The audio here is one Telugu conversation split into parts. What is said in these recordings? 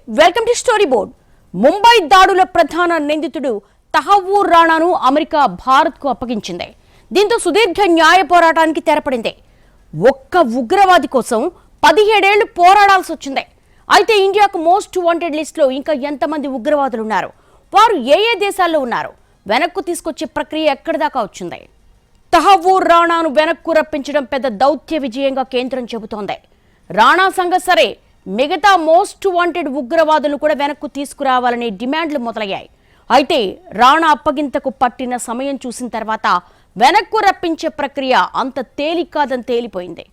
Welcome to story board. Mumbai దాడుల ప్రధాన నిందితుడు తహవ్వూర్ రాణాను అమెరికా భారత్కు అప్పగించింది. దీంతో సుదీర్ఘ న్యాయ పోరాటానికి తెరపడింది. ఒక్క ఉగ్రవాది కోసం 17 ఏళ్లు పోరాడాల్సి వచ్చింది. అయితే ఇండియాకు మోస్ట్ వాంటెడ్ లిస్టులో ఇంకా ఎంతమంది ఉగ్రవాదులు ఉన్నారు, వారు ఏ ఏ దేశాల్లో ఉన్నారు, వెనక్కు తీసుకొచ్చే ప్రక్రియ ఎక్కడి దాకా వచ్చింది? తహవ్వూర్ రాణాను వెనక్కు రప్పించడం పెద్ద దౌత్య విజయంగా కేంద్రం చెబుతోంది. రాణా సంగతి సరే, మిగతా మోస్ట్ వాంటెడ్ ఉగ్రవాదులను కూడా వెనక్కు తీసుకురావాలనే డిమాండ్లు మొదలయ్యాయి. అయితే రాణా అప్పగింతకు పట్టిన సమయం చూసిన తర్వాత వెనక్కు రప్పించే ప్రక్రియ అంత తేలిక కాదని తేలిపోయింది.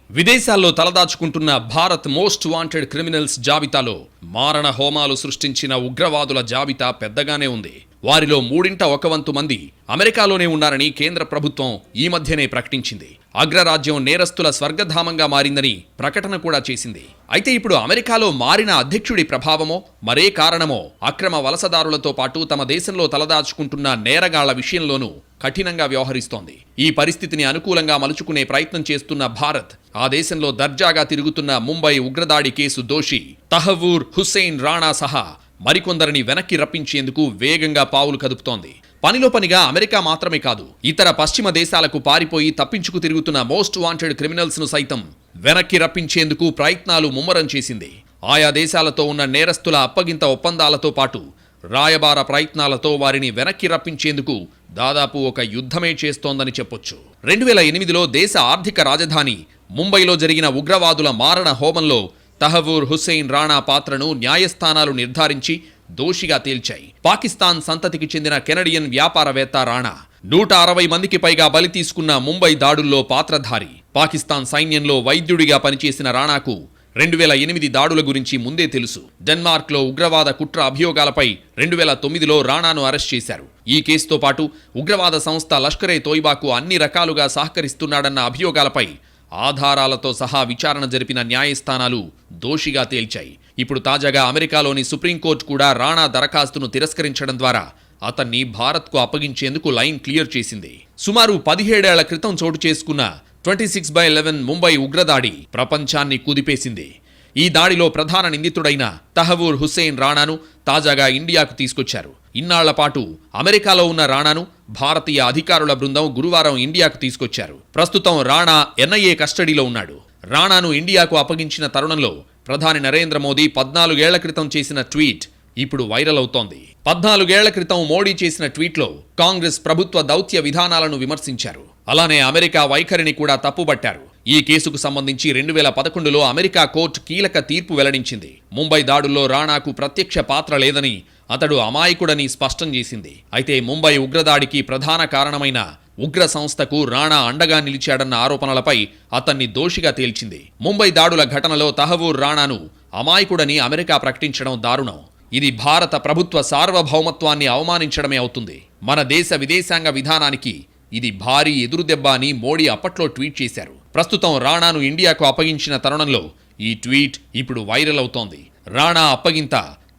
విదేశాల్లో తలదాచుకుంటున్న భారత్ మోస్ట్ వాంటెడ్ క్రిమినల్స్ జాబితాలో మారణ హోమాలు సృష్టించిన ఉగ్రవాదుల జాబితా పెద్దగానే ఉంది. వారిలో 1/3 మంది అమెరికాలోనే ఉన్నారని కేంద్ర ప్రభుత్వం ఈ మధ్యనే ప్రకటించింది. అగ్రరాజ్యం నేరస్తుల స్వర్గధామంగా మారిందని ప్రకటన కూడా చేసింది. అయితే ఇప్పుడు అమెరికాలో మారిన అధ్యక్షుడి ప్రభావమో మరే కారణమో అక్రమ వలసదారులతో పాటు తమ దేశంలో తలదాచుకుంటున్న నేరగాళ్ల విషయంలోనూ కఠినంగా వ్యవహరిస్తోంది. ఈ పరిస్థితిని అనుకూలంగా మలుచుకునే ప్రయత్నం చేస్తున్న భారత్ ఆ దేశంలో దర్జాగా తిరుగుతున్న ముంబై ఉగ్రదాడి కేసు దోషి తహవ్వూర్ హుస్సేన్ రాణా సహా మరికొందరిని వెనక్కి రప్పించేందుకు వేగంగా పావులు కదుపుతోంది. పనిలో పనిగా అమెరికా మాత్రమే కాదు, ఇతర పశ్చిమ దేశాలకు పారిపోయి తప్పించుకు తిరుగుతున్న మోస్ట్ వాంటెడ్ క్రిమినల్స్ ను సైతం వెనక్కి రప్పించేందుకు ప్రయత్నాలు ముమ్మరం చేసింది. ఆయా దేశాలతో ఉన్న నేరస్తుల అప్పగింత ఒప్పందాలతో పాటు రాయబార ప్రయత్నాలతో వారిని వెనక్కి రప్పించేందుకు దాదాపు ఒక యుద్ధమే చేస్తోందని చెప్పొచ్చు. 2008లో దేశ ఆర్థిక రాజధాని ముంబైలో జరిగిన ఉగ్రవాదుల మారణ హోమంలో తహవ్వూర్ హుస్సేన్ రాణా పాత్రను న్యాయస్థానాలు నిర్ధారించి దోషిగా తేల్చాయి. పాకిస్తాన్ సంతతికి చెందిన కెనడియన్ వ్యాపారవేత్త రాణా 160 మందికి పైగా బలి తీసుకున్న ముంబై దాడుల్లో పాత్రధారి. పాకిస్తాన్ సైన్యంలో వైద్యుడిగా పనిచేసిన రాణాకు 2008 దాడుల గురించి ముందే తెలుసు. డెన్మార్క్లో ఉగ్రవాద కుట్ర అభియోగాలపై 2009లో రాణాను అరెస్ట్ చేశారు. ఈ కేసుతో పాటు ఉగ్రవాద సంస్థ లష్కరే తోయిబాకు అన్ని రకాలుగా సహకరిస్తున్నాడన్న అభియోగాలపై ఆధారాలతో సహా విచారణ జరిపిన న్యాయస్థానాలు దోషిగా తేల్చాయి. ఇప్పుడు తాజాగా అమెరికాలోని సుప్రీంకోర్టు కూడా రాణా దరఖాస్తును తిరస్కరించడం ద్వారా అతన్ని భారత్కు అప్పగించేందుకు లైన్ క్లియర్ చేసింది. సుమారు 17 ఏళ్ల క్రితం చోటు చేసుకున్న 26/11 ముంబై ఉగ్రదాడి ప్రపంచాన్ని కుదిపేసింది. ఈ దాడిలో ప్రధాన నిందితుడైన తహవ్వూర్ హుస్సేన్ రాణాను తాజాగా ఇండియాకు తీసుకొచ్చారు. ఇన్నాళ్ల పాటు అమెరికాలో ఉన్న రాణాను భారతీయ అధికారుల బృందం గురువారం ఇండియాకు తీసుకొచ్చారు. ప్రస్తుతం రాణా ఎన్ఐఏ కస్టడీలో ఉన్నాడు. రాణాను ఇండియాకు అప్పగించిన తరుణంలో ప్రధాని నరేంద్ర మోదీ 14 ఏళ్ల క్రితం చేసిన ట్వీట్ ఇప్పుడు వైరల్ అవుతోంది. 14 ఏళ్ల క్రితం మోడీ చేసిన ట్వీట్లో కాంగ్రెస్ ప్రభుత్వ దౌత్య విధానాలను విమర్శించారు. అలానే అమెరికా వైఖరిని కూడా తప్పుబట్టారు. ఈ కేసుకు సంబంధించి 2011లో అమెరికా కోర్టు కీలక తీర్పు వెల్లడించింది. ముంబై దాడుల్లో రాణాకు ప్రత్యక్ష పాత్ర లేదని, అతడు అమాయకుడని స్పష్టం చేసింది. అయితే ముంబై ఉగ్రదాడికి ప్రధాన కారణమైన ఉగ్ర సంస్థకు రాణా అండగా నిలిచాడన్న ఆరోపణలపై అతన్ని దోషిగా తేల్చింది. ముంబై దాడుల ఘటనలో తహవ్వూర్ రాణాను అమాయకుడని అమెరికా ప్రకటించడం దారుణం. ఇది భారత ప్రభుత్వ సార్వభౌమత్వాన్ని అవమానించడమే అవుతుంది. మన దేశ విదేశాంగ విధానానికి ఇది భారీ ఎదురుదెబ్బ అని మోడీ అప్పట్లో ట్వీట్ చేశారు. ప్రస్తుతం రాణాను ఇండియాకు అప్పగించిన తరుణంలో ఈ ట్వీట్ ఇప్పుడు వైరల్ అవుతోంది. రాణా అప్పగింత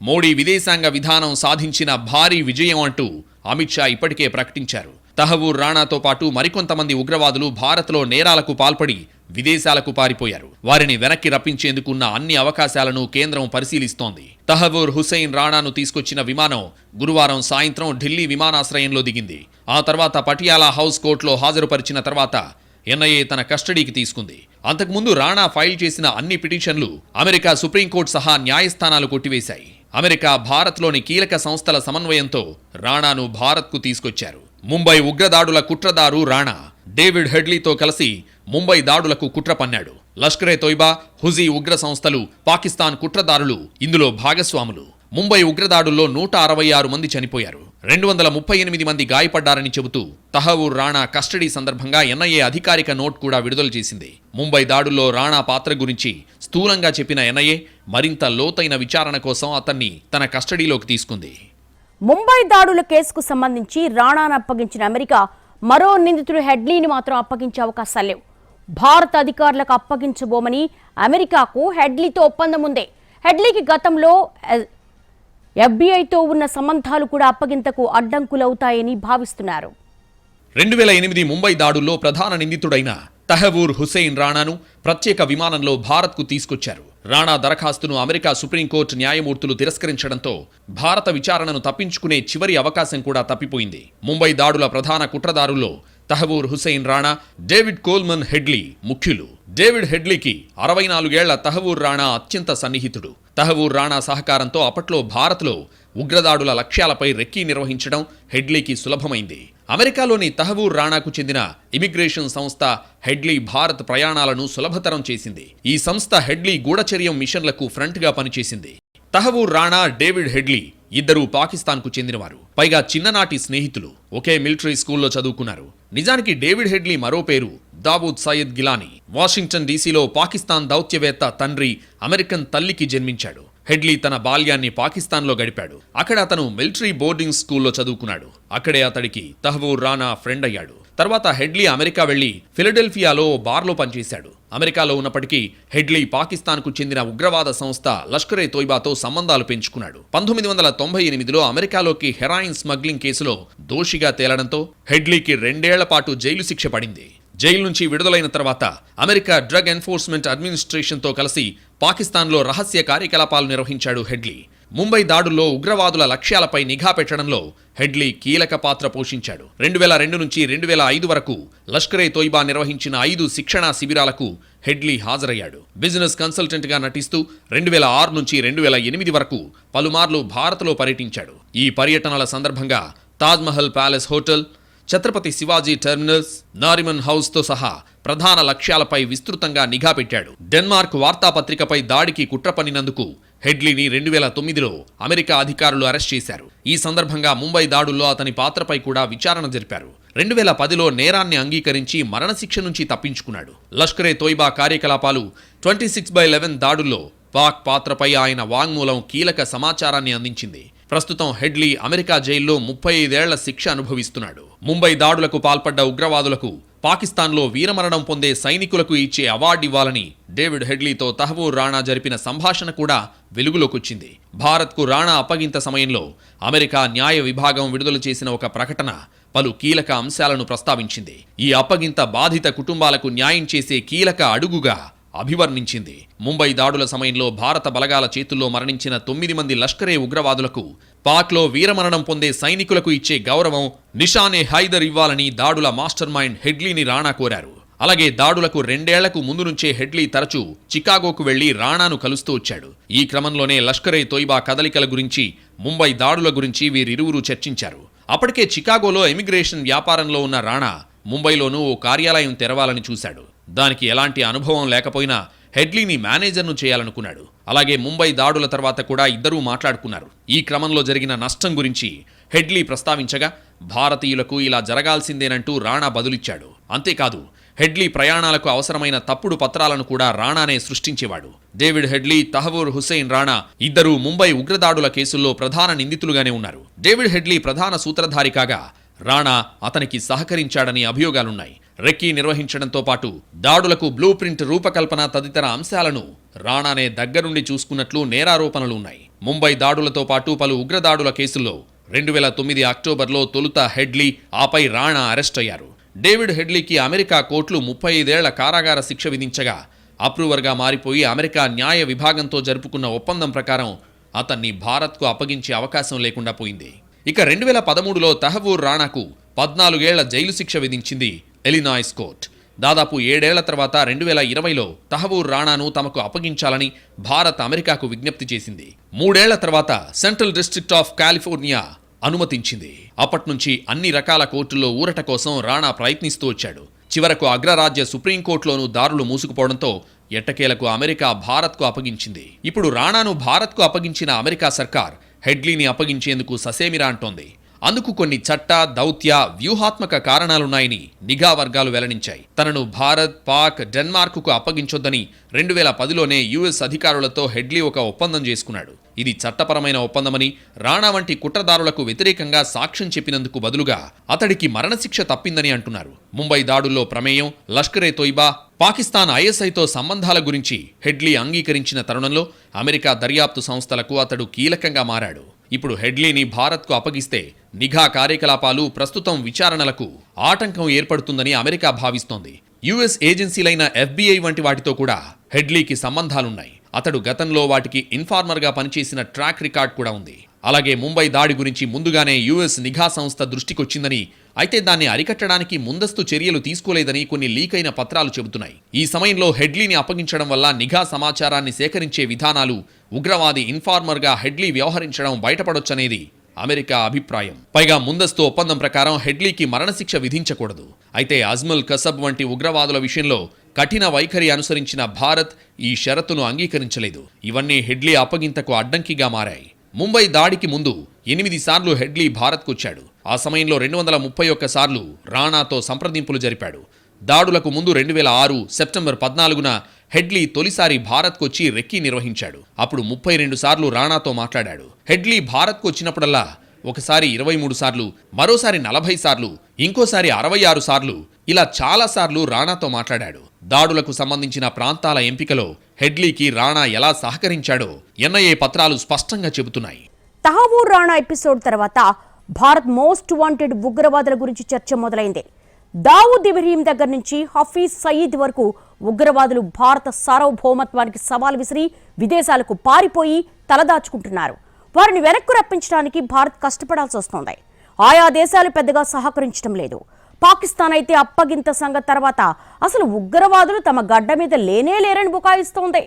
మోడీ విదేశాంగ విధానం సాధించిన భారీ విజయం అంటూ అమిత్ షా ఇప్పటికే ప్రకటించారు. తహవ్వూర్ రాణాతో పాటు మరికొంతమంది ఉగ్రవాదులు భారత్లో నేరాలకు పాల్పడి విదేశాలకు పారిపోయారు. వారిని వెనక్కి రప్పించేందుకున్న అన్ని అవకాశాలను కేంద్రం పరిశీలిస్తోంది. తహవ్వూర్ హుస్సేన్ రాణాను తీసుకొచ్చిన విమానం గురువారం సాయంత్రం ఢిల్లీ విమానాశ్రయంలో దిగింది. ఆ తర్వాత పటియాలా హౌస్ కోర్టులో హాజరుపరిచిన తర్వాత ఎన్ఐఏ తన కస్టడీకి తీసుకుంది. అంతకుముందు రాణా ఫైల్ చేసిన అన్ని పిటిషన్లు అమెరికా సుప్రీంకోర్టు సహా న్యాయస్థానాలు కొట్టివేశాయి. అమెరికా భారత్లోని కీలక సంస్థల సమన్వయంతో రాణాను భారత్కు తీసుకొచ్చారు. ముంబై ఉగ్రదాడుల కుట్రదారు రాణా డేవిడ్ హెడ్లీతో కలిసి ముంబై దాడులకు కుట్ర పన్నాడు. లష్కరే తోయిబా, హుజీ ఉగ్ర సంస్థలు, పాకిస్తాన్ కుట్రదారులు ఇందులో భాగస్వాములు. ముంబై ఉగ్రదాడుల్లో 166 మంది చనిపోయారు, 238 మంది గాయపడ్డారని చెబుతూ తహవ్వూర్ రాణా కస్టడీ సందర్భంగా ఎన్ఐఏ అధికారిక నోట్ కూడా విడుదల చేసింది. ముంబై దాడుల్లో రాణా పాత్ర గురించి స్థూలంగా చెప్పిన ఎన్ఐఏ మరింత లోతైన విచారణ కోసం అతన్ని తన కస్టడీలోకి తీసుకుంది. ముంబై దాడుల కేసుకు సంబంధించి రాణాను అప్పగించిన అమెరికా మరో నిందితుడు హెడ్లీని మాత్రం అప్పగించే అవకాశాలు లేవు. భారత అధికారులకు అప్పగించబోమని అమెరికాకు హెడ్లీతో ఒప్పందం ఉంది. హెడ్లీకి గతంలో ఎఫ్బీఐతో ఉన్న సంబంధాలు కూడా అప్పగింతకు అడ్డంకులవుతాయని భావిస్తున్నారు. 2008 ముంబై దాడుల్లో ప్రధాన నిందితుడైన తహవ్వూర్ హుస్సేన్ రాణాను ప్రత్యేక విమానంలో భారత్కు తీసుకొచ్చారు. రాణా దరఖాస్తును అమెరికా సుప్రీంకోర్టు న్యాయమూర్తులు తిరస్కరించడంతో భారత విచారణను తప్పించుకునే చివరి అవకాశం కూడా తప్పిపోయింది. ముంబై దాడుల ప్రధాన కుట్రదారుల్లో Tahawwur Hussain Rana, David Coleman Headley ముఖ్యులు. డేవిడ్ హెడ్లీకి 64 ఏళ్ల తహవూర్ రాణా అత్యంత సన్నిహితుడు. తహవూర్ రాణా సహకారంతో అప్పట్లో భారత్లో ఉగ్రదాడుల లక్ష్యాలపై రెక్కీ నిర్వహించడం హెడ్లీకి సులభమైంది. అమెరికాలోని తహవూర్ రాణాకు చెందిన ఇమిగ్రేషన్ సంస్థ హెడ్లీ భారత్ ప్రయాణాలను సులభతరం చేసింది. ఈ సంస్థ హెడ్లీ గూఢచర్యం మిషన్లకు ఫ్రంట్గా పనిచేసింది. తహవూర్ రాణా, డేవిడ్ హెడ్లీ ఇద్దరూ పాకిస్తాన్కు చెందినవారు. పైగా చిన్ననాటి స్నేహితులు. ఒకే మిలిటరీ స్కూల్లో చదువుకున్నారు. నిజానికి డేవిడ్ హెడ్లీ మరో పేరు దావూద్ సయ్యద్ గిలానీ. వాషింగ్టన్ డీసీలో పాకిస్తాన్ దౌత్యవేత్త తండ్రి అమెరికన్ తల్లికి జన్మించాడు. హెడ్లీ తన బాల్యాన్ని పాకిస్తాన్లో గడిపాడు. అక్కడ అతను మిలిటరీ బోర్డింగ్ స్కూల్లో చదువుకున్నాడు. అక్కడే అతడికి తహవూర్ రాణా ఫ్రెండ్ అయ్యాడు. తర్వాత హెడ్లీ అమెరికా వెళ్లి ఫిలడెల్ఫియాలో బార్లో పనిచేశాడు. అమెరికాలో ఉన్నప్పటికీ హెడ్లీ పాకిస్తాన్కు చెందిన ఉగ్రవాద సంస్థ లష్కరే తోయిబాతో సంబంధాలు పెంచుకున్నాడు. 1998లో అమెరికాలోకి హెరాయిన్ స్మగ్లింగ్ కేసులో దోషిగా తేలడంతో హెడ్లీకి 2 ఏళ్ల పాటు జైలు శిక్ష పడింది. జైలు నుంచి విడుదలైన తర్వాత అమెరికా డ్రగ్ ఎన్ఫోర్స్మెంట్ అడ్మినిస్ట్రేషన్తో కలిసి పాకిస్తాన్లో రహస్య కార్యకలాపాలు నిర్వహించాడు హెడ్లీ. ముంబై దాడుల్లో ఉగ్రవాదుల లక్ష్యాలపై నిఘా పెట్టడంలో హెడ్లీ కీలక పాత్ర పోషించాడు. 2002 నుంచి 2005 వరకు లష్కరే తోయిబా నిర్వహించిన 5 శిక్షణా శిబిరాలకు హెడ్లీ హాజరయ్యాడు. బిజినెస్ కన్సల్టెంట్గా నటిస్తూ 2006 నుంచి 2008 వరకు పలుమార్లు భారత్లో పర్యటించాడు. ఈ పర్యటనల సందర్భంగా Taj Mahal palace hotel, Chhatrapati Shivaji terminals, Nariman హౌస్తో సహా ప్రధాన లక్ష్యాలపై విస్తృతంగా నిఘా పెట్టాడు. డెన్మార్క్ వార్తాపత్రికపై దాడికి కుట్ర పన్నినందుకు హెడ్లీని 2009లో అమెరికా అధికారులు అరెస్ట్ చేశారు. ఈ సందర్భంగా ముంబై దాడుల్లో అతని పాత్రపై కూడా విచారణ జరిపారు. 2010లో నేరాన్ని అంగీకరించి మరణశిక్ష నుంచి తప్పించుకున్నాడు. లష్కరే తోయిబా కార్యకలాపాలు 26/11 దాడుల్లో పాక్ పాత్రపై ఆయన వాంగ్మూలం కీలక సమాచారాన్ని అందించింది. ప్రస్తుతం హెడ్లీ అమెరికా జైల్లో 35 ఏళ్ల శిక్ష అనుభవిస్తున్నాడు. ముంబై దాడులకు పాల్పడ్డ ఉగ్రవాదులకు పాకిస్తాన్లో వీరమరణం పొందే సైనికులకు ఇచ్చే అవార్డు ఇవ్వాలని డేవిడ్ హెడ్లీతో తహవూర్ రాణా జరిపిన సంభాషణ కూడా వెలుగులోకొచ్చింది. భారత్కు రాణా అప్పగింత సమయంలో అమెరికా న్యాయ విభాగం విడుదల చేసిన ఒక ప్రకటన పలు కీలక అంశాలను ప్రస్తావించింది. ఈ అప్పగింత బాధిత కుటుంబాలకు న్యాయం చేసే కీలక అడుగుగా అభివర్ణించింది. ముంబై దాడుల సమయంలో భారత బలగాల చేతుల్లో మరణించిన 9 మంది లష్కరే ఉగ్రవాదులకు పాక్లో వీరమరణం పొందే సైనికులకు ఇచ్చే గౌరవం నిషానే హైదర్ ఇవ్వాలని దాడుల మాస్టర్ మైండ్ హెడ్లీని రాణా కోరారు. అలాగే దాడులకు 2 ఏళ్లకు ముందు నుంచే హెడ్లీ తరచూ చికాగోకు వెళ్లి రాణాను కలుస్తూ వచ్చాడు. ఈ క్రమంలోనే లష్కరే తోయిబా కదలికల గురించి, ముంబై దాడుల గురించి వీరిరువురు చర్చించారు. అప్పటికే చికాగోలో ఇమిగ్రేషన్ వ్యాపారంలో ఉన్న రాణా ముంబైలోనూ ఓ కార్యాలయం తెరవాలని చూశాడు. దానికి ఎలాంటి అనుభవం లేకపోయినా హెడ్లీని మేనేజర్ను చేయాలనుకున్నాడు. అలాగే ముంబై దాడుల తర్వాత కూడా ఇద్దరూ మాట్లాడుకున్నారు. ఈ క్రమంలో జరిగిన నష్టం గురించి హెడ్లీ ప్రస్తావించగా భారతీయులకు ఇలా జరగాల్సిందేనంటూ రాణా బదులిచ్చాడు. అంతేకాదు హెడ్లీ ప్రయాణాలకు అవసరమైన తప్పుడు పత్రాలను కూడా రాణానే సృష్టించేవాడు. డేవిడ్ హెడ్లీ, తహవూర్ హుసేన్ రాణా ఇద్దరూ ముంబై ఉగ్రదాడుల కేసుల్లో ప్రధాన నిందితులుగానే ఉన్నారు. డేవిడ్ హెడ్లీ ప్రధాన సూత్రధారి కాగా రాణా అతనికి సహకరించాడని అభియోగాలున్నాయి. రెక్కీ నిర్వహించడంతో పాటు దాడులకు బ్లూ ప్రింట్ రూపకల్పన తదితర అంశాలను రాణానే దగ్గరుండి చూసుకున్నట్లు నేరారోపణలు ఉన్నాయి. ముంబై దాడులతో పాటు పలు ఉగ్రదాడుల కేసుల్లో 2009 అక్టోబర్లో తొలుత హెడ్లీ, ఆపై రాణా అరెస్ట్ అయ్యారు. డేవిడ్ హెడ్లీకి అమెరికా కోర్టులు 35 ఏళ్ల కారాగార శిక్ష విధించగా అప్రూవర్గా మారిపోయి అమెరికా న్యాయ విభాగంతో జరుపుకున్న ఒప్పందం ప్రకారం అతన్ని భారత్కు అప్పగించే అవకాశం లేకుండా పోయింది. ఇక 2013లో తహవూర్ రాణాకు 14 ఏళ్ల జైలు శిక్ష విధించింది ఇలినాయిస్ కోర్ట్. దాదాపు 7 ఏళ్ల తర్వాత 2020లో తహవూర్ రాణాను తమకు అప్పగించాలని భారత్ అమెరికాకు విజ్ఞప్తి చేసింది. 3 ఏళ్ల తర్వాత సెంట్రల్ డిస్ట్రిక్ట్ ఆఫ్ కాలిఫోర్నియా అనుమతించింది. అప్పట్నుంచి అన్ని రకాల కోర్టుల్లో ఊరట కోసం రాణా ప్రయత్నిస్తూ వచ్చాడు. చివరకు అగ్రరాజ్య సుప్రీంకోర్టులోనూ దారులు మూసుకుపోవడంతో ఎట్టకేలకు అమెరికా భారత్కు అప్పగించింది. ఇప్పుడు రాణాను భారత్కు అప్పగించిన అమెరికా సర్కార్ హెడ్లీని అప్పగించేందుకు ససేమిరా అంటోంది. అందుకు కొన్ని చట్ట, దౌత్య, వ్యూహాత్మక కారణాలున్నాయని నిఘా వర్గాలు వెల్లడించాయి. తనను భారత్, పాక్, డెన్మార్క్కు అప్పగించొద్దని 2010లోనే యుఎస్ అధికారులతో హెడ్లీ ఒక ఒప్పందం చేసుకున్నాడు. ఇది చట్టపరమైన ఒప్పందమని, రాణా వంటి కుట్రదారులకు వ్యతిరేకంగా సాక్ష్యం చెప్పినందుకు బదులుగా అతడికి మరణశిక్ష తప్పిందని అంటున్నారు. ముంబై దాడుల్లో ప్రమేయం, లష్కరే తోయిబా, పాకిస్తాన్ ఐఎస్ఐతో సంబంధాల గురించి హెడ్లీ అంగీకరించిన తరుణంలో అమెరికా దర్యాప్తు సంస్థలకు అతడు కీలకంగా మారాడు. ఇప్పుడు హెడ్లీని భారత్కు అప్పగిస్తే నిఘా కార్యకలాపాలు, ప్రస్తుతం విచారణలకు ఆటంకం ఏర్పడుతుందని అమెరికా భావిస్తోంది. యుఎస్ ఏజెన్సీలైన FBI వంటి వాటితో కూడా హెడ్లీకి సంబంధాలున్నాయి. అతడు గతంలో వాటికి ఇన్ఫార్మర్గా పనిచేసిన ట్రాక్ రికార్డ్ కూడా ఉంది. అలాగే ముంబై దాడి గురించి ముందుగానే యుఎస్ నిఘా సంస్థ దృష్టికొచ్చిందని, అయితే దాన్ని అరికట్టడానికి ముందస్తు చర్యలు తీసుకోలేదని కొన్ని లీక్ అయిన పత్రాలు చెబుతున్నాయి. ఈ సమయంలో హెడ్లీని అప్పగించడం వల్ల నిఘా సమాచారాన్ని సేకరించే విధానాలు, ఉగ్రవాది ఇన్ఫార్మర్గా హెడ్లీ వ్యవహరించడం బయటపడొచ్చనేది అమెరికా అభిప్రాయం. పైగా ముందస్తు ఒప్పందం ప్రకారం హెడ్లీకి మరణశిక్ష విధించకూడదు. అయితే అజ్మల్ కసబ్ వంటి ఉగ్రవాదుల విషయంలో కఠిన వైఖరి అనుసరించిన భారత్ ఈ షరతును అంగీకరించలేదు. ఇవన్నీ హెడ్లీ అప్పగింతకు అడ్డంకిగా మారాయి. ముంబై దాడికి ముందు 8 సార్లు హెడ్లీ భారత్కొచ్చాడు. ఆ సమయంలో 231 సార్లు రాణాతో సంప్రదింపులు జరిపాడు. దాడులకు ముందు 2006 సెప్టెంబర్ 14న హెడ్లీ తొలిసారి భారత్కొచ్చి రెక్కీ నిర్వహించాడు. అప్పుడు 32 సార్లు రాణాతో మాట్లాడాడు. హెడ్లీ భారత్కు వచ్చినప్పుడల్లా ఒకసారి 23 సార్లు, మరోసారి 40 సార్లు, ఇంకోసారి 66 సార్లు, ఇలా చాలా సార్లు రాణాతో మాట్లాడాడు. దాడులకు సంబంధించిన ప్రాంతాల ఎంపికలో హెడ్లీకి రాణా ఎలా సహకరించాడో ఎన్ఐఏ పత్రాలు స్పష్టంగా చెబుతున్నాయి. తహవూర్ రాణా ఎపిసోడ్ తర్వాత భారత్ మోస్ట్ వాంటెడ్ ఉగ్రవాదుల గురించి చర్చ మొదలైంది. దావూద్ ఇబ్రహీం దగ్గర నుంచి హఫీజ్ సయీద్ వరకు ఉగ్రవాదులు భారత సార్వభౌమత్వానికి సవాల్ విసిరి విదేశాలకు పారిపోయి తలదాచుకుంటున్నారు. వారిని వెనక్కు రప్పించడానికి భారత్ కష్టపడాల్సి వస్తోంది. ఆయా దేశాలు పెద్దగా సహకరించడం లేదు. పాకిస్తాన్ అయితే అప్పగింత సంగతి తర్వాత అసలు ఉగ్రవాదులు తమ గడ్డ మీద లేనే లేరని బుకాయిస్తోంది.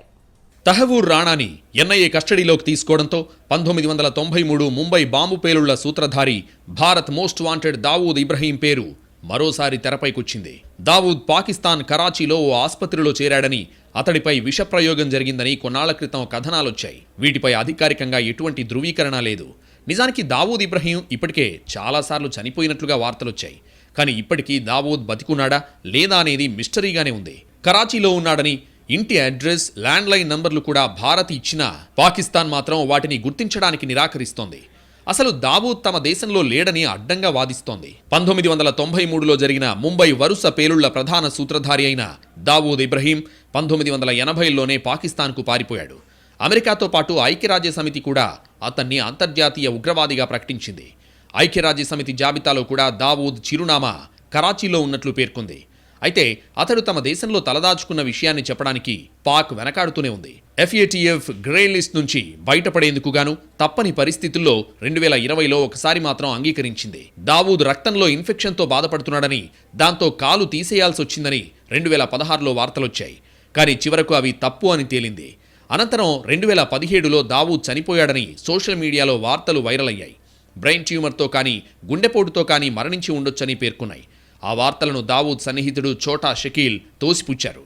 తహవూర్ రాణాని ఎన్ఐఏ కస్టడీలోకి తీసుకోవడంతో 1993 ముంబై బాంబు పేలుళ్ల సూత్రధారి భారత్ మోస్ట్ వాంటెడ్ దావూద్ ఇబ్రహీం పేరు మరోసారి తెరపైకొచ్చింది. దావూద్ పాకిస్తాన్ కరాచీలో ఓ ఆసుపత్రిలో చేరాడని, అతడిపై విషప్రయోగం జరిగిందని కొన్నాళ్ల క్రితం కథనాలొచ్చాయి. వీటిపై అధికారికంగా ఎటువంటి ధృవీకరణ లేదు. నిజానికి దావూద్ ఇబ్రహీం ఇప్పటికే చాలాసార్లు చనిపోయినట్లుగా వార్తలొచ్చాయి. కానీ ఇప్పటికీ దావూద్ బతికున్నాడా లేదా అనేది మిస్టరీగానే ఉంది. కరాచీలో ఉన్నాడని ఇంటి అడ్రస్, ల్యాండ్లైన్ నంబర్లు కూడా భారత్ ఇచ్చినా పాకిస్తాన్ మాత్రం వాటిని గుర్తించడానికి నిరాకరిస్తోంది. అసలు దావూద్ తమ దేశంలో లేడని అడ్డంగా వాదిస్తోంది. 1993లో జరిగిన ముంబై వరుస పేలుళ్ల ప్రధాన సూత్రధారి అయిన దావూద్ ఇబ్రహీం 1980లోనే పాకిస్తాన్కు పారిపోయాడు. అమెరికాతో పాటు ఐక్యరాజ్యసమితి కూడా అతన్ని అంతర్జాతీయ ఉగ్రవాదిగా ప్రకటించింది. ఐక్యరాజ్యసమితి జాబితాలో కూడా దావూద్ చిరునామా కరాచీలో ఉన్నట్లు పేర్కొంది. అయితే అతడు తమ దేశంలో తలదాచుకున్న విషయాన్ని చెప్పడానికి పాక్ వెనకాడుతూనే ఉంది. FATF గ్రే లిస్ట్ నుంచి బయటపడేందుకు గాను తప్పని పరిస్థితుల్లో 2020లో ఒకసారి మాత్రం అంగీకరించింది. దావూద్ రక్తంలో ఇన్ఫెక్షన్తో బాధపడుతున్నాడని, దాంతో కాలు తీసేయాల్సి వచ్చిందని 2016లో వార్తలొచ్చాయి. కానీ చివరకు అవి తప్పు అని తేలింది. అనంతరం 2017లో దావూద్ చనిపోయాడని సోషల్ మీడియాలో వార్తలు వైరల్ అయ్యాయి. బ్రెయిన్ ట్యూమర్తో కానీ గుండెపోటుతో కానీ మరణించి ఉండొచ్చని పేర్కొన్నాయి. ఆ వార్తలను దావూద్ సన్నిహితుడు ఛోటా షకీల్ తోసిపుచ్చారు.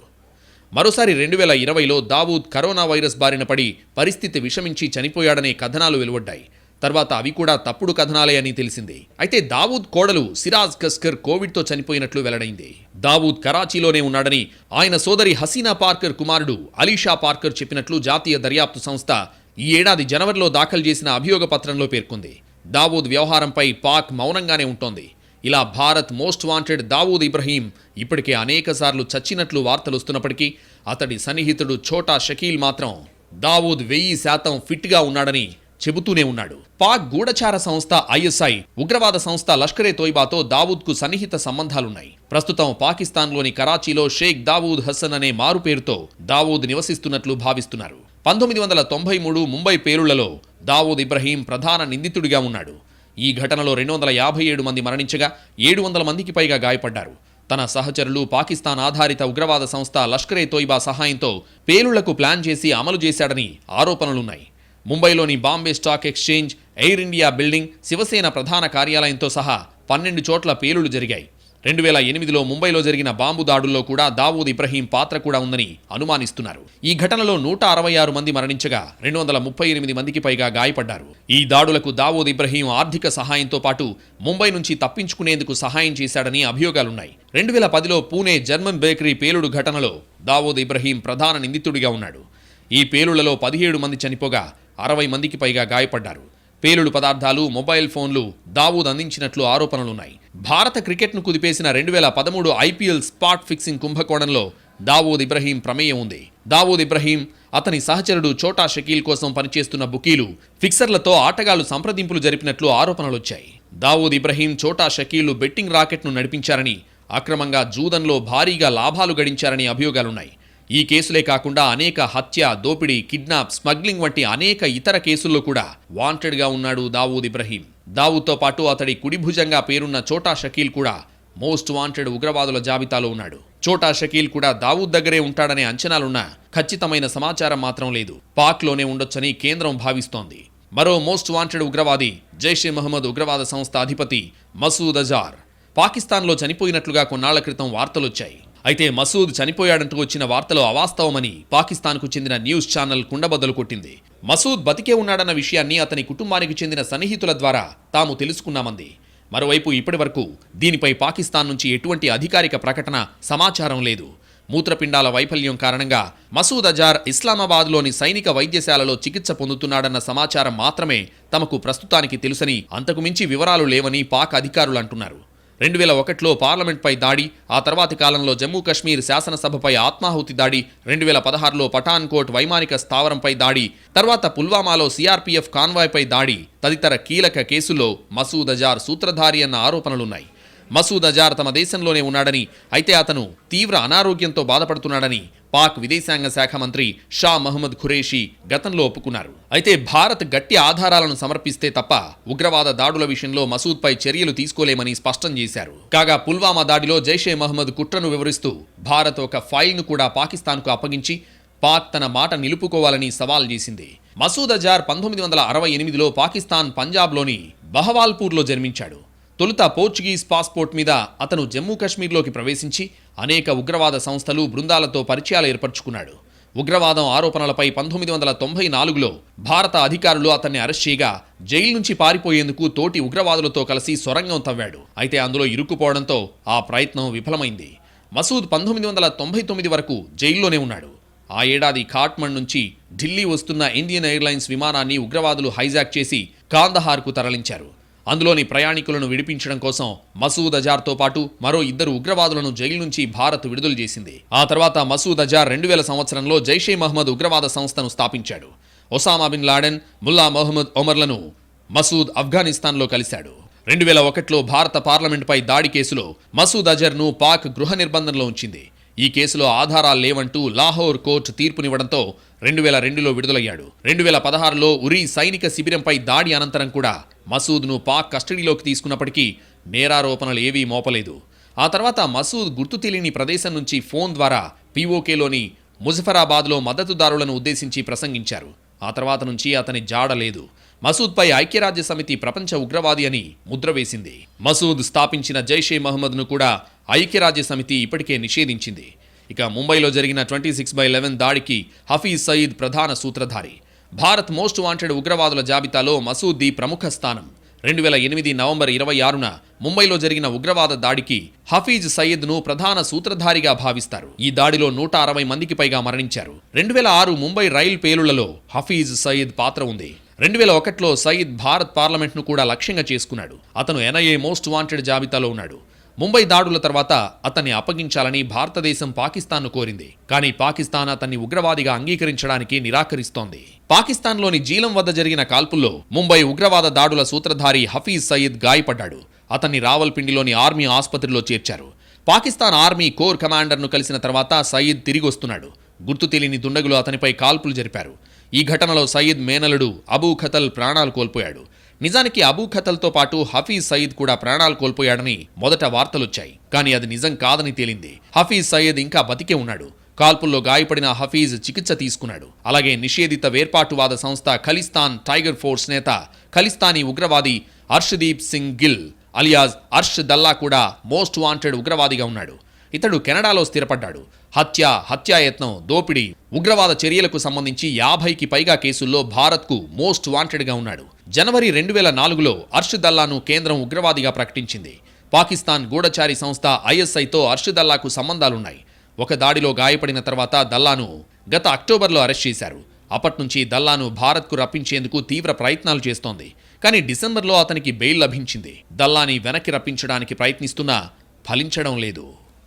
మరోసారి 2020లో దావూద్ కరోనా వైరస్ బారిన పడి పరిస్థితి విషమించి చనిపోయాడనే కథనాలు వెలువడ్డాయి. తర్వాత అవి కూడా తప్పుడు కథనాలే అని తెలిసింది. అయితే దావూద్ కోడలు సిరాజ్ కస్కర్ కోవిడ్తో చనిపోయినట్లు వెల్లడైంది. దావూద్ కరాచీలోనే ఉన్నాడని ఆయన సోదరి హసీనా పార్కర్ కుమారుడు అలీషా పార్కర్ చెప్పినట్లు జాతీయ దర్యాప్తు సంస్థ ఈ ఏడాది జనవరిలో దాఖలు చేసిన అభియోగ పత్రంలో పేర్కొంది. దావూద్ వ్యవహారంపై పాక్ మౌనంగానే ఉంటోంది. ఇలా భారత్ మోస్ట్ వాంటెడ్ దావూద్ ఇబ్రహీం ఇప్పటికే అనేకసార్లు చచ్చినట్లు వార్తలొస్తున్నప్పటికీ అతడి సన్నిహితుడు ఛోటా షకీల్ మాత్రం దావూద్ 1000% ఫిట్గా ఉన్నాడని చెబుతూనే ఉన్నాడు. పాక్ గూఢచార సంస్థ ISI, ఉగ్రవాద సంస్థ లష్కరే తోయిబాతో దావూద్కు సన్నిహిత సంబంధాలున్నాయి. ప్రస్తుతం పాకిస్తాన్లోని కరాచీలో షేక్ దావూద్ హసన్ అనే మారు పేరుతో దావూద్ నివసిస్తున్నట్లు భావిస్తున్నారు. 1993 ముంబై పేలుళ్లలో దావూద్ ఇబ్రహీం ప్రధాన నిందితుడిగా ఉన్నాడు. ఈ ఘటనలో 257 మంది మరణించగా 700 మందికి పైగా గాయపడ్డారు. తన సహచరులు పాకిస్తాన్ ఆధారిత ఉగ్రవాద సంస్థ లష్కరే తోయిబా సహాయంతో పేలుళ్లకు ప్లాన్ చేసి అమలు చేశాడని ఆరోపణలున్నాయి. ముంబైలోని Bombay stock exchange, air India building, Shiv Sena ప్రధాన కార్యాలయంతో సహా 12 చోట్ల పేలుళ్లు జరిగాయి. 2008లో ముంబైలో జరిగిన బాంబు దాడుల్లో కూడా దావూద్ ఇబ్రహీం పాత్ర కూడా ఉందని అనుమానిస్తున్నారు. ఈ ఘటనలో 166 మంది మరణించగా 238 మందికి పైగా గాయపడ్డారు. ఈ దాడులకు దావూద్ ఇబ్రహీం ఆర్థిక సహాయంతో పాటు ముంబై నుంచి తప్పించుకునేందుకు సహాయం చేశాడని అభియోగాలున్నాయి. 2010లో పూణే జర్మన్ బేకరీ పేలుడు ఘటనలో దావూద్ ఇబ్రహీం ప్రధాన నిందితుడిగా ఉన్నాడు. ఈ పేలుళ్లలో 17 మంది చనిపోగా 60 మందికి పైగా గాయపడ్డారు. పేలుడు పదార్థాలు, మొబైల్ ఫోన్లు దావూద్ అందించినట్లు ఆరోపణలున్నాయి. భారత క్రికెట్ను కుదిపేసిన 2013 IPL స్పాట్ ఫిక్సింగ్ కుంభకోణంలో దావూద్ ఇబ్రహీం ప్రమేయం ఉంది. దావూద్ ఇబ్రహీం, అతని సహచరుడు ఛోటా షకీల్ కోసం పనిచేస్తున్న బుకీలు, ఫిక్సర్లతో ఆటగాళ్లు సంప్రదింపులు జరిపినట్లు ఆరోపణలొచ్చాయి. దావూద్ ఇబ్రహీం, ఛోటా షకీళ్లు బెట్టింగ్ రాకెట్ను నడిపించారని, అక్రమంగా జూదంలో భారీగా లాభాలు గడించారని అభియోగాలున్నాయి. ఈ కేసులే కాకుండా అనేక హత్య, దోపిడీ, కిడ్నాప్, స్మగ్లింగ్ వంటి అనేక ఇతర కేసుల్లో కూడా వాంటెడ్గా ఉన్నాడు దావూద్ ఇబ్రహీం. దావూద్తో పాటు అతడి కుడిభుజంగా పేరున్న చోటా షకీల్ కూడా మోస్ట్ వాంటెడ్ ఉగ్రవాదుల జాబితాలో ఉన్నాడు. చోటా షకీల్ కూడా దావూద్ దగ్గరే ఉంటాడనే అంచనాలున్నా ఖచ్చితమైన సమాచారం మాత్రం లేదు. పాక్లోనే ఉండొచ్చని కేంద్రం భావిస్తోంది. మరో మోస్ట్ వాంటెడ్ ఉగ్రవాది జైషే మహమ్మద్ ఉగ్రవాద సంస్థ అధిపతి మసూద్ అజార్ పాకిస్తాన్లో చనిపోయినట్లుగా కొన్నాళ్ల క్రితం వార్తలొచ్చాయి. అయితే మసూద్ చనిపోయాడంటూ వచ్చిన వార్తలు అవాస్తవమని పాకిస్తాన్కు చెందిన న్యూస్ ఛానల్ కుండబద్దలు కొట్టింది. మసూద్ బతికే ఉన్నాడన్న విషయాన్ని అతని కుటుంబానికి చెందిన సన్నిహితుల ద్వారా తాము తెలుసుకున్నామంది. మరోవైపు ఇప్పటివరకు దీనిపై పాకిస్తాన్ నుంచి ఎటువంటి అధికారిక ప్రకటన, సమాచారం లేదు. మూత్రపిండాల వైఫల్యం కారణంగా మసూద్ అజార్ ఇస్లామాబాద్లోని సైనిక వైద్యశాలలో చికిత్స పొందుతున్నాడన్న సమాచారం మాత్రమే తమకు ప్రస్తుతానికి తెలుసని, అంతకుమించి వివరాలు లేవని పాక్ అధికారులు అంటున్నారు. 2001లో పార్లమెంట్పై దాడి, ఆ తర్వాతి కాలంలో జమ్మూ కశ్మీర్ శాసనసభపై ఆత్మాహుతి దాడి, 2016లో పఠాన్కోట్ వైమానిక స్థావరంపై దాడి, తర్వాత పుల్వామాలో సిఆర్పీఎఫ్ కాన్వాయ్పై దాడి తదితర కీలక కేసుల్లో మసూద్ అజార్ సూత్రధారి అన్న ఆరోపణలున్నాయి. మసూద్ అజార్ తమ దేశంలోనే ఉన్నాడని, అయితే అతను తీవ్ర అనారోగ్యంతో బాధపడుతున్నాడని పాక్ విదేశాంగ శాఖ మంత్రి షా మహమ్మద్ ఖురేషీ గతంలో ఒప్పుకున్నారు. అయితే భారత్ గట్టి ఆధారాలను సమర్పిస్తే తప్ప ఉగ్రవాద దాడుల విషయంలో మసూద్పై చర్యలు తీసుకోలేమని స్పష్టం చేశారు. కాగా పుల్వామా దాడిలో జైషే మహమ్మద్ కుట్రను వివరిస్తూ భారత్ ఒక ఫైల్ను కూడా పాకిస్తాన్కు అప్పగించి పాక్ తన మాట నిలుపుకోవాలని సవాల్ చేసింది. మసూద్ అజార్ 1968లో పాకిస్తాన్ పంజాబ్లోని బహవాల్పూర్లో జన్మించాడు. తొలుత పోర్చుగీస్ పాస్పోర్ట్ మీద అతను జమ్మూ కశ్మీర్లోకి ప్రవేశించి అనేక ఉగ్రవాద సంస్థలు, బృందాలతో పరిచయాలు ఏర్పరచుకున్నాడు. ఉగ్రవాదం ఆరోపణలపై 1994లో భారత అధికారులు అతన్ని అరెస్ట్ చేయగా జైలు నుంచి పారిపోయేందుకు తోటి ఉగ్రవాదులతో కలిసి సొరంగం తవ్వాడు. అయితే అందులో ఇరుక్కుపోవడంతో ఆ ప్రయత్నం విఫలమైంది. మసూద్ 1999 వరకు జైల్లోనే ఉన్నాడు. ఆ ఏడాది ఖాట్మండ్ నుంచి ఢిల్లీ వస్తున్న ఇండియన్ ఎయిర్లైన్స్ విమానాన్ని ఉగ్రవాదులు హైజాక్ చేసి కాందహార్కు తరలించారు. అందులోని ప్రయాణికులను విడిపించడం కోసం మసూద్ అజార్తో పాటు మరో 2 ఉగ్రవాదులను జైలు నుంచి భారత్ విడుదల చేసింది. ఆ తర్వాత మసూద్ అజార్ 2000 సంవత్సరంలో జైషే మహమ్మద్ ఉగ్రవాద సంస్థను స్థాపించాడు. Osama bin Laden, Mullah Mohammed ఒమర్లను మసూద్ ఆఫ్ఘనిస్తాన్లో కలిశాడు. 2001లో భారత పార్లమెంటుపై దాడి కేసులో మసూద్ అజర్ను పాక్ గృహ నిర్బంధంలో ఉంచింది. ఈ కేసులో ఆధారాలు లేవంటూ లాహోర్ కోర్టు తీర్పునివ్వడంతో 2002లో విడుదలయ్యాడు. 2016లో ఉరీ సైనిక శిబిరంపై దాడి అనంతరం కూడా మసూద్ను పాక్ కస్టడీలోకి తీసుకున్నప్పటికీ నేరారోపణలు ఏవీ మోపలేదు. ఆ తర్వాత మసూద్ గుర్తు తెలియని ప్రదేశం నుంచి ఫోన్ ద్వారా పీఓకేలోని ముజఫరాబాద్లో మద్దతుదారులను ఉద్దేశించి ప్రసంగించారు. ఆ తర్వాత నుంచి అతని జాడ లేదు. మసూద్పై ఐక్యరాజ్య సమితి ప్రపంచ ఉగ్రవాది అని ముద్ర వేసింది. మసూద్ స్థాపించిన జైషే మహమ్మద్ను కూడా ఐక్యరాజ్య సమితి ఇప్పటికే నిషేధించింది. ఇక ముంబైలో జరిగిన 26/11 దాడికి హఫీజ్ సయీద్ ప్రధాన సూత్రధారి. భారత్ మోస్ట్ వాంటెడ్ ఉగ్రవాదుల జాబితాలో మసూద్ది ప్రముఖ స్థానం. 2008 నవంబర్ 26న ముంబైలో జరిగిన ఉగ్రవాద దాడికి హఫీజ్ సయీద్ను ప్రధాన సూత్రధారిగా భావిస్తారు. ఈ దాడిలో 160 మందికి పైగా మరణించారు. 2006 ముంబై రైలు పేలుళ్లలో హఫీజ్ సయీద్ పాత్ర ఉంది. 2001లో సయీద్ భారత్ పార్లమెంట్ను కూడా లక్ష్యంగా చేసుకున్నాడు. అతను ఎన్ఐఏ మోస్ట్ వాంటెడ్ జాబితాలో ఉన్నాడు. ముంబై దాడుల తర్వాత అతన్ని అప్పగించాలని భారతదేశం పాకిస్తాన్ను కోరింది. కానీ పాకిస్తాన్ అతన్ని ఉగ్రవాదిగా అంగీకరించడానికి నిరాకరిస్తోంది. పాకిస్తాన్లోని జీలం వద్ద జరిగిన కాల్పుల్లో ముంబై ఉగ్రవాద దాడుల సూత్రధారి హఫీజ్ సయీద్ గాయపడ్డాడు. అతన్ని రావల్పిండిలోని ఆర్మీ ఆసుపత్రిలో చేర్చారు. పాకిస్తాన్ ఆర్మీ కోర్ కమాండర్ను కలిసిన తర్వాత సయీద్ తిరిగి వస్తున్నాడు. గుర్తు తెలియని దుండగులు అతనిపై కాల్పులు జరిపారు. ఈ ఘటనలో సయీద్ మేనలుడు అబూ ఖతల్ ప్రాణాలు కోల్పోయాడు. నిజానికి అబూ ఖతల్తో పాటు హఫీజ్ సయీద్ కూడా ప్రాణాలు కోల్పోయాడని మొదట వార్తలొచ్చాయి. కానీ అది నిజం కాదని తేలింది. హఫీజ్ సయీద్ ఇంకా బతికే ఉన్నాడు. కాల్పుల్లో గాయపడిన హఫీజ్ చికిత్స తీసుకున్నాడు. అలాగే నిషేధిత వేర్పాటువాద సంస్థ ఖలిస్తాన్ టైగర్ ఫోర్స్ నేత ఖలిస్తానీ ఉగ్రవాది అర్షదీప్ సింగ్ గిల్ అలియాజ్ అర్ష్ దల్లా కూడా మోస్ట్ వాంటెడ్ ఉగ్రవాదిగా ఉన్నాడు. ఇతడు కెనడాలో స్థిరపడ్డాడు. హత్యాయత్నం, దోపిడీ, ఉగ్రవాద చర్యలకు సంబంధించి 50కి పైగా కేసుల్లో భారత్కు మోస్ట్ వాంటెడ్గా ఉన్నాడు. జనవరి 2004లో అర్ష్ దల్లాను కేంద్రం ఉగ్రవాదిగా ప్రకటించింది. పాకిస్తాన్ గూఢచారి సంస్థ ఐఎస్ఐతో అర్ష్ దల్లాకు సంబంధాలున్నాయి. ఒక దాడిలో గాయపడిన తర్వాత దల్లాను గత అక్టోబర్లో అరెస్ట్ చేశారు. అప్పట్నుంచి దల్లాను భారత్కు రప్పించేందుకు తీవ్ర ప్రయత్నాలు చేస్తోంది. కానీ డిసెంబర్లో అతనికి బెయిల్ లభించింది. దల్లాని వెనక్కి రప్పించడానికి ప్రయత్నిస్తున్నా ఫలించడం లేదు.